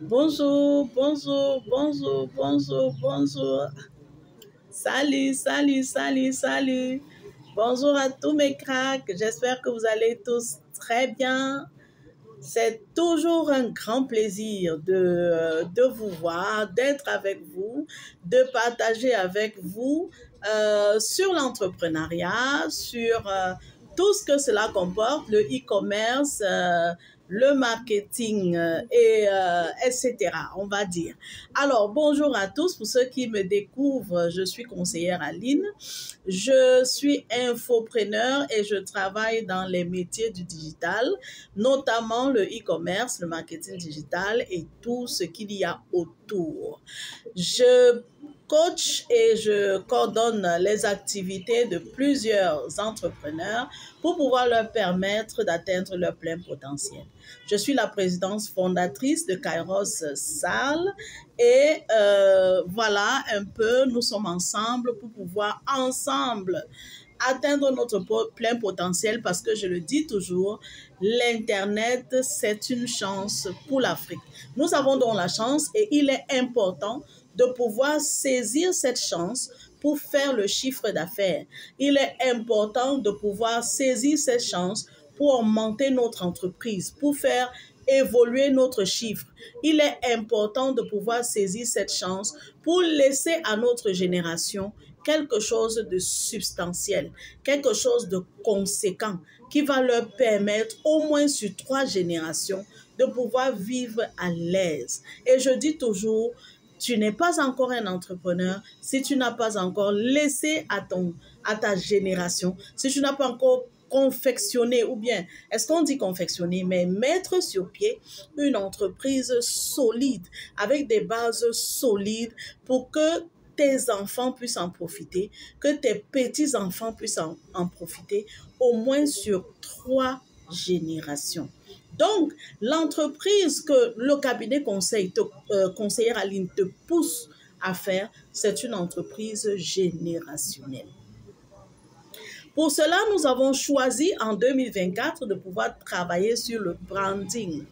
Bonjour, bonjour, bonjour, bonjour, bonjour. Salut, salut, salut, salut. Bonjour à tous mes cracks. J'espère que vous allez tous très bien. C'est toujours un grand plaisir de vous voir, d'être avec vous, de partager avec vous sur l'entrepreneuriat, sur tout ce que cela comporte, le e-commerce, le marketing etc. On va dire. Alors, bonjour à tous. Pour ceux qui me découvrent, je suis conseillère Aline. Je suis infopreneur et je travaille dans les métiers du digital, notamment le e-commerce, le marketing digital et tout ce qu'il y a autour. Je coach et je coordonne les activités de plusieurs entrepreneurs pour pouvoir leur permettre d'atteindre leur plein potentiel. Je suis la présidente fondatrice de Kairos Salle et voilà un peu, nous sommes ensemble pour pouvoir ensemble atteindre notre plein potentiel parce que je le dis toujours, l'Internet, c'est une chance pour l'Afrique. Nous avons donc la chance et il est important de pouvoir saisir cette chance pour faire le chiffre d'affaires. Il est important de pouvoir saisir cette chance pour augmenter notre entreprise, pour faire évoluer notre chiffre. Il est important de pouvoir saisir cette chance pour laisser à notre génération quelque chose de substantiel, quelque chose de conséquent qui va leur permettre au moins sur 3 générations de pouvoir vivre à l'aise. Et je dis toujours, tu n'es pas encore un entrepreneur si tu n'as pas encore laissé à ta génération, si tu n'as pas encore confectionner, ou bien, est-ce qu'on dit confectionner, mais mettre sur pied une entreprise solide, avec des bases solides pour que tes enfants puissent en profiter, que tes petits-enfants puissent en profiter, au moins sur 3 générations. Donc, l'entreprise que le cabinet conseillère Aline te pousse à faire, c'est une entreprise générationnelle. Pour cela, nous avons choisi en 2024 de pouvoir travailler sur le branding.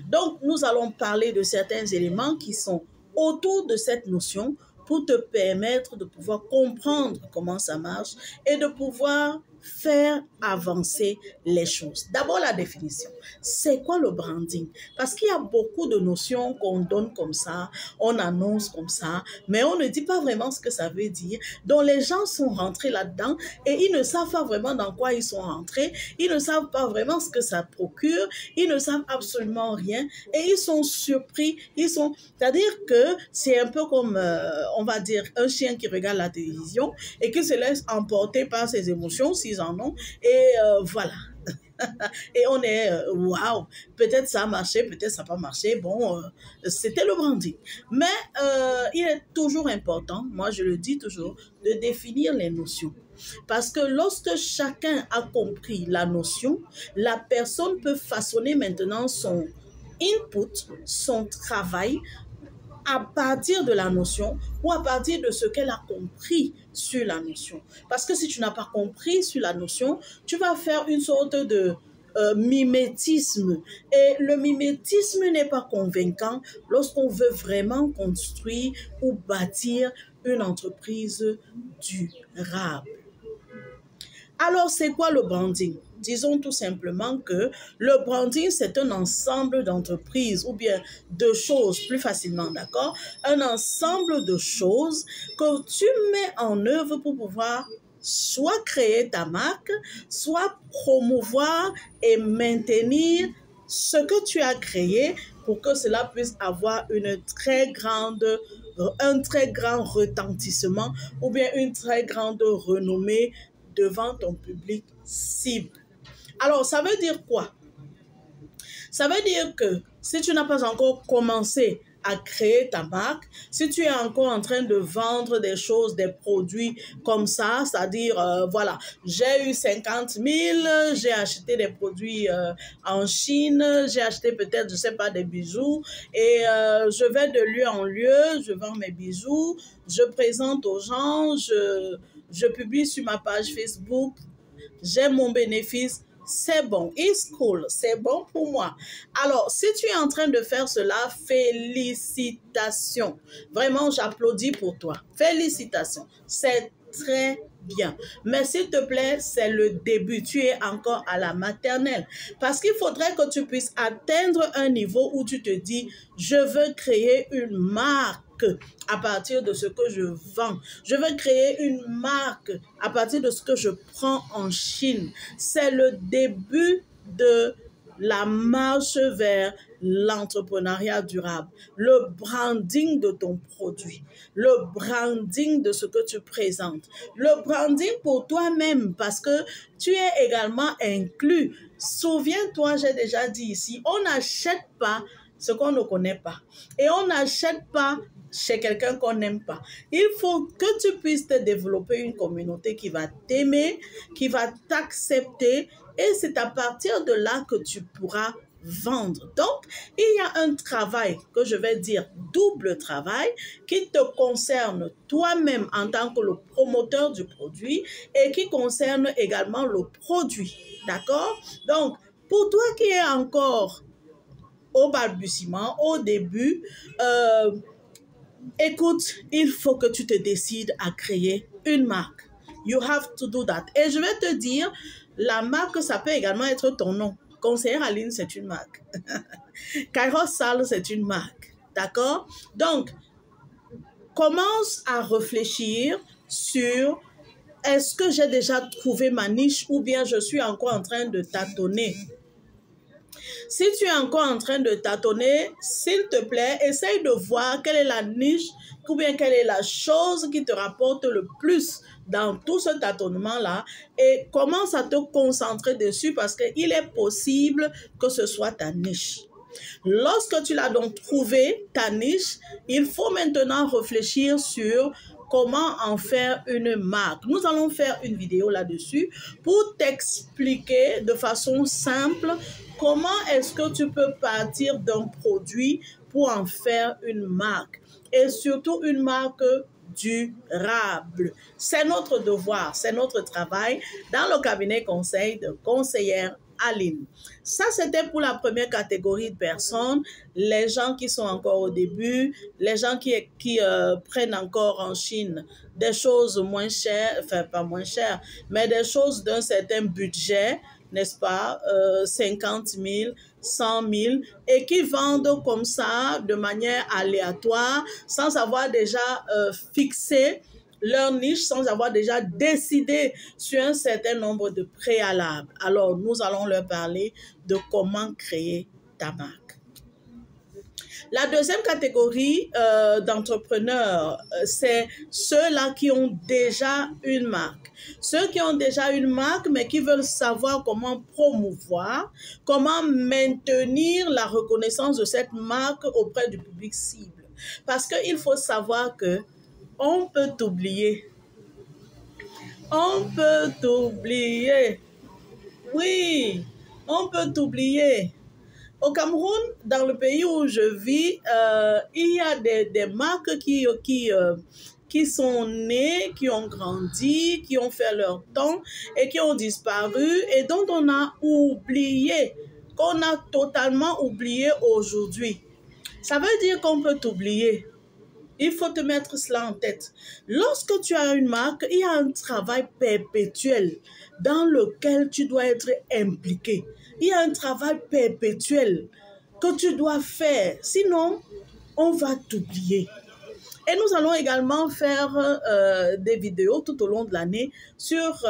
Donc, nous allons parler de certains éléments qui sont autour de cette notion pour te permettre de pouvoir comprendre comment ça marche et de pouvoir faire avancer les choses. D'abord, la définition. C'est quoi le branding? Parce qu'il y a beaucoup de notions qu'on donne comme ça, on annonce comme ça, mais on ne dit pas vraiment ce que ça veut dire. Donc, les gens sont rentrés là-dedans et ils ne savent pas vraiment dans quoi ils sont rentrés. Ils ne savent pas vraiment ce que ça procure. Ils ne savent absolument rien et ils sont surpris. C'est-à-dire que c'est un peu comme, on va dire, un chien qui regarde la télévision et qui se laisse emporter par ses émotions, s'ils en ont, et voilà. Et on est, waouh, peut-être ça a marché, peut-être ça n'a pas marché, bon, c'était le branding. Mais il est toujours important, moi je le dis toujours, de définir les notions. Parce que lorsque chacun a compris la notion, la personne peut façonner maintenant son input, son travail, à partir de la notion ou à partir de ce qu'elle a compris sur la notion. Parce que si tu n'as pas compris sur la notion, tu vas faire une sorte de mimétisme. Et le mimétisme n'est pas convaincant lorsqu'on veut vraiment construire ou bâtir une entreprise durable. Alors, c'est quoi le branding? Disons tout simplement que le branding, c'est un ensemble d'entreprises ou bien de choses, plus facilement, d'accord? Un ensemble de choses que tu mets en œuvre pour pouvoir soit créer ta marque, soit promouvoir et maintenir ce que tu as créé pour que cela puisse avoir un très grand retentissement ou bien une très grande renommée devant ton public cible. Alors, ça veut dire quoi? Ça veut dire que si tu n'as pas encore commencé à créer ta marque, si tu es encore en train de vendre des choses, des produits comme ça, c'est-à-dire, voilà, j'ai eu 50 000, j'ai acheté des produits en Chine, j'ai acheté peut-être, je sais pas, des bijoux, et je vais de lieu en lieu, je vends mes bijoux, je présente aux gens, je publie sur ma page Facebook, j'ai mon bénéfice. c'est bon. It's cool, c'est bon pour moi. Alors, si tu es en train de faire cela, félicitations. Vraiment, j'applaudis pour toi. Félicitations. C'est très bien. Mais s'il te plaît, c'est le début. Tu es encore à la maternelle. Parce qu'il faudrait que tu puisses atteindre un niveau où tu te dis, je veux créer une marque à partir de ce que je vends. Je veux créer une marque à partir de ce que je prends en Chine. C'est le début de la marche vers l'entrepreneuriat durable, le branding de ton produit, le branding de ce que tu présentes, le branding pour toi-même parce que tu es également inclus. Souviens-toi, j'ai déjà dit ici, on n'achète pas ce qu'on ne connaît pas et on n'achète pas chez quelqu'un qu'on n'aime pas. Il faut que tu puisses te développer une communauté qui va t'aimer, qui va t'accepter et c'est à partir de là que tu pourras vendre. Donc, il y a un travail que je vais dire double travail qui te concerne toi-même en tant que le promoteur du produit et qui concerne également le produit. D'accord? Donc, pour toi qui es encore au balbutiement, au début, écoute, il faut que tu te décides à créer une marque. You have to do that. Et je vais te dire, la marque, ça peut également être ton nom. Conseillère Aline, c'est une marque. Kairos Sal, c'est une marque. D'accord? Donc, commence à réfléchir sur est-ce que j'ai déjà trouvé ma niche ou bien je suis encore en train de tâtonner. Si tu es encore en train de tâtonner, s'il te plaît, essaye de voir quelle est la niche ou bien quelle est la chose qui te rapporte le plus dans tout ce tâtonnement-là et commence à te concentrer dessus parce qu'il est possible que ce soit ta niche. Lorsque tu l'as donc trouvé, ta niche, il faut maintenant réfléchir sur comment en faire une marque. Nous allons faire une vidéo là-dessus pour t'expliquer de façon simple comment est-ce que tu peux partir d'un produit pour en faire une marque et surtout une marque durable. C'est notre devoir, c'est notre travail dans le cabinet conseil de conseillère Aline. Ça, c'était pour la première catégorie de personnes, les gens qui sont encore au début, les gens qui prennent encore en Chine des choses moins chères, enfin pas moins chères, mais des choses d'un certain budget, n'est-ce pas, 50 000, 100 000, et qui vendent comme ça de manière aléatoire, sans avoir déjà fixé leur niche, sans avoir déjà décidé sur un certain nombre de préalables. Alors, nous allons leur parler de comment créer ta marque. La deuxième catégorie d'entrepreneurs, c'est ceux-là qui ont déjà une marque. Ceux qui ont déjà une marque, mais qui veulent savoir comment promouvoir, comment maintenir la reconnaissance de cette marque auprès du public cible. Parce qu'il faut savoir que on peut t'oublier. On peut t'oublier. Oui, on peut t'oublier. Au Cameroun, dans le pays où je vis, il y a des marques qui sont nées, qui ont grandi, qui ont fait leur temps et qui ont disparu et dont on a oublié, qu'on a totalement oublié aujourd'hui. Ça veut dire qu'on peut t'oublier. Il faut te mettre cela en tête. Lorsque tu as une marque, il y a un travail perpétuel dans lequel tu dois être impliqué. Il y a un travail perpétuel que tu dois faire. Sinon, on va t'oublier. Et nous allons également faire des vidéos tout au long de l'année sur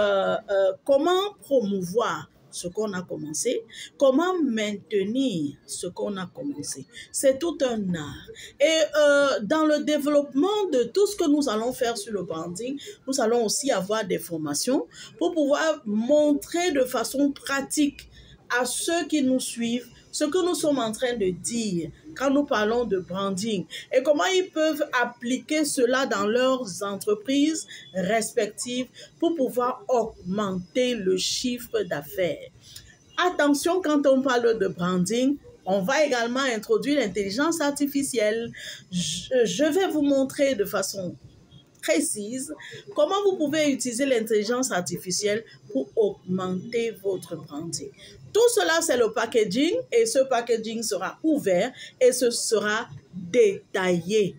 comment promouvoir ce qu'on a commencé, comment maintenir ce qu'on a commencé. C'est tout un art. Et dans le développement de tout ce que nous allons faire sur le branding, nous allons aussi avoir des formations pour pouvoir montrer de façon pratique à ceux qui nous suivent ce que nous sommes en train de dire quand nous parlons de branding et comment ils peuvent appliquer cela dans leurs entreprises respectives pour pouvoir augmenter le chiffre d'affaires. Attention, quand on parle de branding, on va également introduire l'intelligence artificielle. Je vais vous montrer de façon précise comment vous pouvez utiliser l'intelligence artificielle pour augmenter votre branding. Tout cela, c'est le packaging et ce packaging sera ouvert et ce sera détaillé.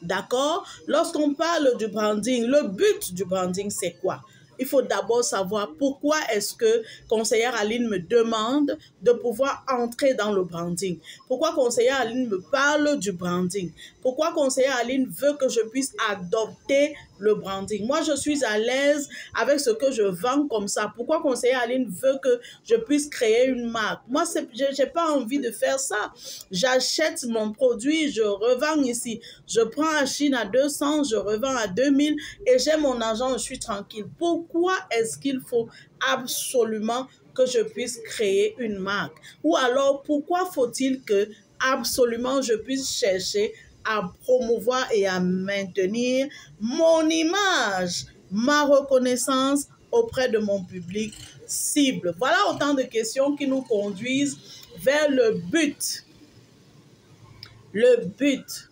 D'accord? Lorsqu'on parle du branding, le but du branding, c'est quoi? Il faut d'abord savoir pourquoi est-ce que conseillère Aline me demande de pouvoir entrer dans le branding. Pourquoi conseillère Aline me parle du branding. Pourquoi conseillère Aline veut que je puisse adopter le branding. Moi, je suis à l'aise avec ce que je vends comme ça. Pourquoi conseillère Aline veut que je puisse créer une marque? Moi, je n'ai pas envie de faire ça. J'achète mon produit, je revends ici. Je prends à Chine à 200, je revends à 2000 et j'ai mon argent, je suis tranquille. Pourquoi est-ce qu'il faut absolument que je puisse créer une marque? Ou alors, pourquoi faut-il que absolument je puisse chercher à promouvoir et à maintenir mon image, ma reconnaissance auprès de mon public cible? Voilà autant de questions qui nous conduisent vers le but. Le but.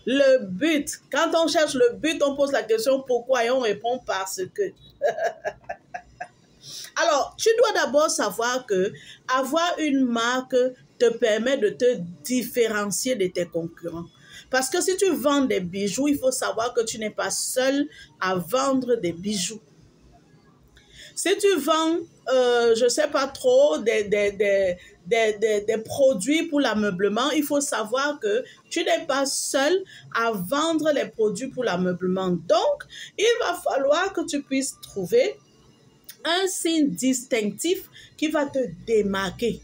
Le but. Quand on cherche le but, on pose la question pourquoi et on répond parce que. Alors, tu dois d'abord savoir que avoir une marque te permet de te différencier de tes concurrents. Parce que si tu vends des bijoux, il faut savoir que tu n'es pas seul à vendre des bijoux. Si tu vends, je ne sais pas trop, des produits pour l'ameublement, il faut savoir que tu n'es pas seul à vendre les produits pour l'ameublement. Donc, il va falloir que tu puisses trouver un signe distinctif qui va te démarquer.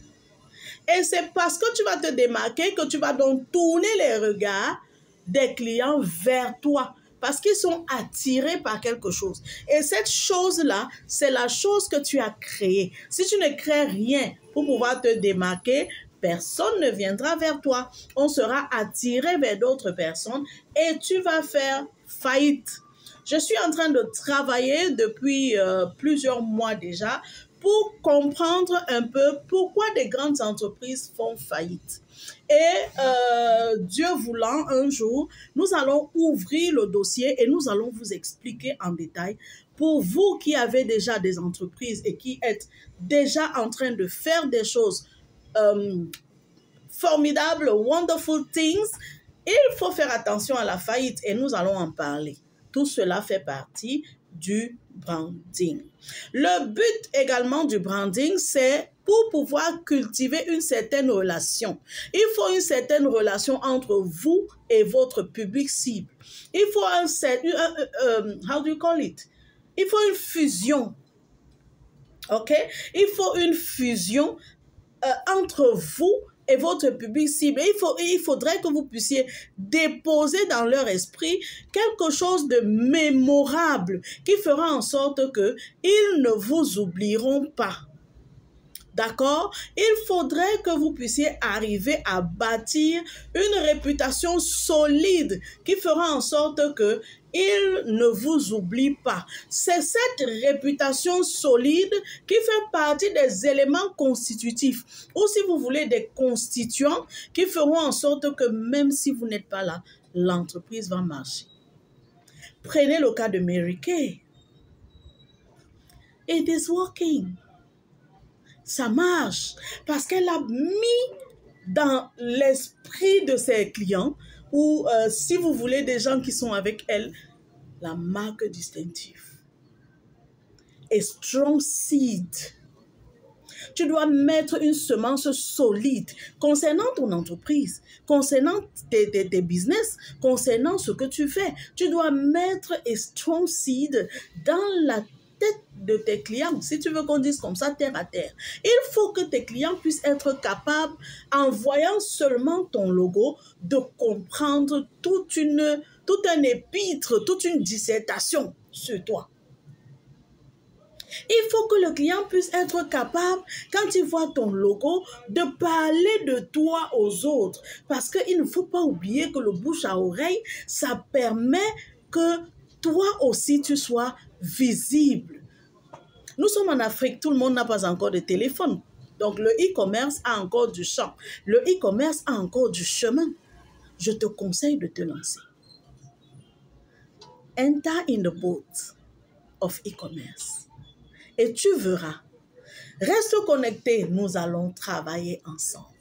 Et c'est parce que tu vas te démarquer que tu vas donc tourner les regards des clients vers toi. Parce qu'ils sont attirés par quelque chose. Et cette chose-là, c'est la chose que tu as créée. Si tu ne crées rien pour pouvoir te démarquer, personne ne viendra vers toi. On sera attiré vers d'autres personnes et tu vas faire faillite. Je suis en train de travailler depuis plusieurs mois déjà pour comprendre un peu pourquoi des grandes entreprises font faillite. Et Dieu voulant, un jour, nous allons ouvrir le dossier et nous allons vous expliquer en détail pour vous qui avez déjà des entreprises et qui êtes déjà en train de faire des choses formidables, wonderful things. Il faut faire attention à la faillite et nous allons en parler. Tout cela fait partie du branding. Le but également du branding, c'est pour pouvoir cultiver une certaine relation. Il faut une certaine relation entre vous et votre public cible. Il faut how do you call it? Il faut une fusion. OK? Il faut une fusion entre vous et votre public cible. Il faudrait que vous puissiez déposer dans leur esprit quelque chose de mémorable qui fera en sorte qu'ils ne vous oublieront pas. D'accord? Il faudrait que vous puissiez arriver à bâtir une réputation solide qui fera en sorte qu'ils ne vous oublient pas. C'est cette réputation solide qui fait partie des éléments constitutifs, ou si vous voulez des constituants qui feront en sorte que même si vous n'êtes pas là, l'entreprise va marcher. Prenez le cas de Mary Kay. It is working. Ça marche parce qu'elle a mis dans l'esprit de ses clients ou si vous voulez des gens qui sont avec elle, la marque distinctive. Et strong seed. Tu dois mettre une semence solide concernant ton entreprise, concernant tes business, concernant ce que tu fais. Tu dois mettre un strong seed dans la tête de tes clients, si tu veux qu'on dise comme ça, terre à terre. Il faut que tes clients puissent être capables, en voyant seulement ton logo, de comprendre tout un épître, toute une dissertation sur toi. Il faut que le client puisse être capable, quand il voit ton logo, de parler de toi aux autres. Parce qu'il ne faut pas oublier que le bouche à oreille, ça permet que toi aussi tu sois visible. Nous sommes en Afrique, tout le monde n'a pas encore de téléphone. Donc le e-commerce a encore du champ. Le e-commerce a encore du chemin. Je te conseille de te lancer. enter in the boat of e-commerce. Et tu verras. Reste connecté, nous allons travailler ensemble.